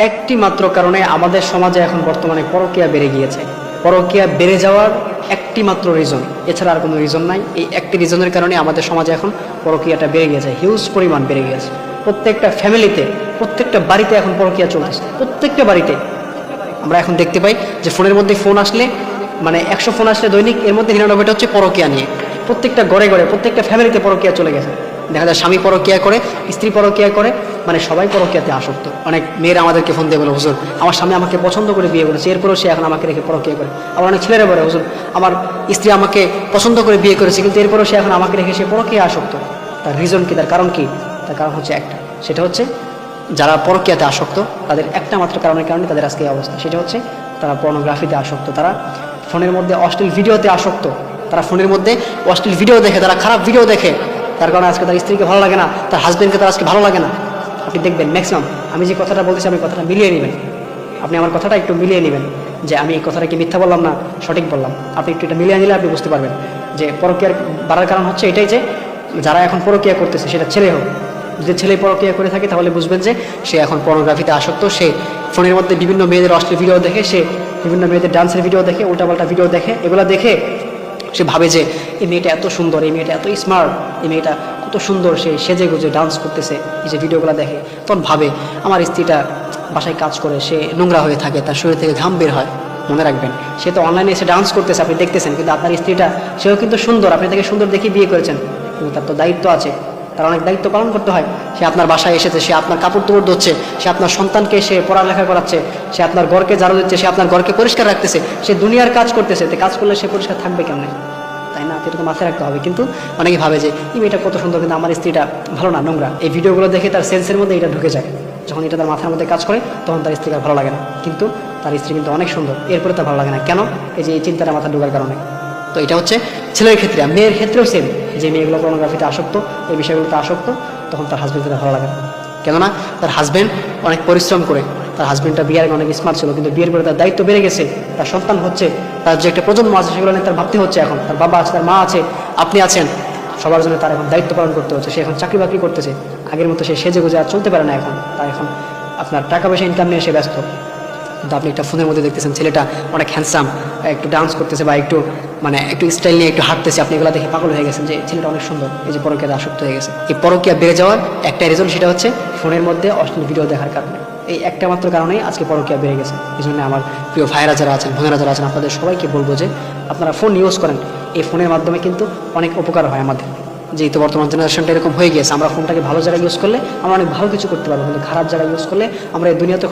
একটি মাত্র কারণে আমাদের সমাজে এখন বর্তমানে পরকীয়া বেড়ে গিয়েছে। পরকীয়া বেড়ে যাওয়ার একটি মাত্র রিজন, এছাড়া আর কোনো রিজন নাই। এই একটি রিজনের কারণে আমাদের সমাজে এখন পরকীয়াটা বেড়ে গিয়েছে, হিউজ পরিমাণ বেড়ে গিয়েছে। প্রত্যেকটা ফ্যামিলিতে, প্রত্যেকটা বাড়িতে এখন পরকীয়া চলতেছে, প্রত্যেকটা বাড়িতে। আমরা এখন দেখতে পাই যে ফোনের মধ্যে ফোন আসলে, মানে 100 ফোন আসলে দৈনিক, এর মধ্যে 99টা হচ্ছে পরকীয়া নিয়ে। প্রত্যেকটা ঘরে ঘরে, প্রত্যেকটা ফ্যামিলিতে পরকীয়া চলে গেছে। দেখা যায় স্বামী পরকীয়া করে, স্ত্রী পরকীয়া করে, মানে সবাই পরকীয়াতে আসক্ত। অনেক মেয়েরা আমাদেরকে ফোন দিয়ে বলে, হুজুর আমার স্বামী আমাকে পছন্দ করে বিয়ে করেছে, এরপরেও সে এখন আমাকে রেখে পরকীয়া করে। আবার অনেক ছেলেরা বলে, হুজুর আমার স্ত্রী আমাকে পছন্দ করে বিয়ে করেছে, কিন্তু এরপরেও সে এখন আমাকে রেখে সে পরকীয়া আসক্ত। তার রিজন কি, তার কারণ কি? তার কারণ হচ্ছে একটা, সেটা হচ্ছে যারা পরকীয়াতে আসক্ত তাদের একটা মাত্র কারণের কারণে তাদের আজকে এই অবস্থা। সেটা হচ্ছে তারা পর্নোগ্রাফিতে আসক্ত, তারা ফোনের মধ্যে অশ্লীল ভিডিওতে আসক্ত, তারা ফোনের মধ্যে অশ্লীল ভিডিও দেখে, তারা খারাপ ভিডিও দেখে। তার কারণে আজকে তার স্ত্রীকে ভালো লাগে না, তার হাজব্যান্ডকে তার আজকে ভালো লাগে না। আপনি দেখবেন ম্যাক্সিমাম, আমি যে কথাটা বলতেছি আপনি কথাটা মিলিয়ে নেবেন, আপনি আমার কথাটা একটু মিলিয়ে নেবেন যে আমি এই কথাটা কি মিথ্যা বললাম না সঠিক বললাম। আপনি একটু এটা মিলিয়ে নিলে আপনি বুঝতে পারবেন যে পরকীয়ার বাড়ার কারণ হচ্ছে এটাই যে যারা এখন পরকীয়া করতেছে, সেটা ছেলে হোক, যদি ছেলে পরকীয়া করে থাকে তাহলে বুঝবেন যে সে এখন পর্নোগ্রাফিতে আসক্ত। সে ফোনের মধ্যে বিভিন্ন মেয়েদের অশ্লীল ভিডিও দেখে, সে বিভিন্ন মেয়েদের ডান্সের ভিডিও দেখে, উল্টাপাল্টা ভিডিও দেখে। এগুলো দেখে সে ভাবে যে এই মেয়েটা এত সুন্দর, এই মেয়েটা এত স্মার্ট, এই মেয়েটা কত সুন্দর, সে সেজে গুজে ডান্স করতেছে। এই যে ভিডিওগুলো দেখে, তখন ভাবে আমার স্ত্রীটা বাসায় কাজ করে, সে নোংরা হয়ে থাকে, তার শরীর থেকে ঘাম বের হয়। মনে রাখবেন, সে তো অনলাইনে এসে ডান্স করতেছে, আপনি দেখতেছেন, কিন্তু আপনার স্ত্রীটা সেও কিন্তু সুন্দর, আপনি তাকে সুন্দর দেখে বিয়ে করেছেন, কিন্তু তার তো দায়িত্ব আছে, তার অনেক দায়িত্ব পালন করতে হয়। সে আপনার বাসায় এসেছে, সে আপনার কাপড় তোপড় ধুচ্ছে, সে আপনার সন্তানকে সে পড়ালেখা করাচ্ছে, সে আপনার ঘরকে ঝাড়ু দিচ্ছে, সে আপনার ঘরকে পরিষ্কার রাখতেছে, সে দুনিয়ার কাজ করতেছে। তো কাজ করলে সে পরিষ্কার থাকবে কেমনে, তাই না? এটা তো মাথায় রাখতে হবে। কিন্তু অনেকে ভাবে যে এই মেয়েটা কত সুন্দর, কিন্তু আমার স্ত্রীটা ভালো না, নোংরা। এই ভিডিওগুলো দেখে তার সেন্সের মধ্যে এটা ঢুকে যায়। যখন এটা তার মাথার মধ্যে কাজ করে, তখন তার স্ত্রীকে ভালো লাগে না, কিন্তু তার স্ত্রী কিন্তু অনেক সুন্দর, এরপরে তার ভালো লাগে না। কেন? এই যে এই চিন্তাটা মাথা ঢোকার কারণে। তো এটা হচ্ছে ছেলের ক্ষেত্রে। মেয়ের ক্ষেত্রেও সেম, যে মেয়েগুলো পর্নোগ্রাফিতে আসক্ত, এই বিষয়গুলোতে আসক্ত, তখন তার হাজব্যান্ডকে ভালো লাগে না। কেননা তার হাজব্যান্ড অনেক পরিশ্রম করে, তার হাজব্যান্ডটা বিয়ের আগে অনেক স্মার্ট ছিল, কিন্তু বিয়ের পরে তার দায়িত্ব বেড়ে গেছে, তার সন্তান হচ্ছে, তার যে একটা প্রজন্ম আছে সেগুলো নিয়ে তার ভাবতে হচ্ছে। এখন তার বাবা আছে, তার মা আছে, আপনি আছেন, সবার জন্য তার এখন দায়িত্ব পালন করতে হচ্ছে। সে এখন চাকরি বাকরি করতেছে, আগের মতো সে সেজে গুজে আর চলতে পারে না। এখন তার এখন আপনার টাকা পয়সা ইনকাম নিয়ে সে ব্যস্ত। কিন্তু আপনি একটা ফোনের মধ্যে দেখতেছেন ছেলেটা অনেক হ্যান্ডসাম, একটু ডান্স করতেছে বা একটু মানে একটু স্টাইল নিয়ে একটু হাঁটতেছে, আপনি এগুলো দেখে পাগল হয়ে গেছেন যে ছেলেটা অনেক সুন্দর। এই যে পরকীয়াতে আসক্ত হয়ে গেছে। এই পরকীয়া বেড়ে যাওয়ার একটা রিজন, সেটা হচ্ছে ফোনের মধ্যে অশ্লীল ভিডিও দেখার কারণে। এই একটা মাত্র কারণেই আজকে পরকীয়া বেড়ে গেছে। এই জন্য আমার প্রিয় ভাইয়েরা যারা আছেন, বোনেরা যারা আছেন, আপনাদের সবাইকে বলবো যে আপনারা ফোন ইউজ করেন। এই ফোনের মাধ্যমে কিন্তু অনেক উপকার হয় আমাদের। যেহেতু বর্তমান জেনারেশনটা এরকম হয়ে গিয়েছে, আমরা ফোনটাকে ভালো জায়গায় ইউজ করলে আমরা অনেক ভালো কিছু করতে পারবো, কিন্তু খারাপ জায়গায় ইউজ করলে আমরা এই দুনিয়াতে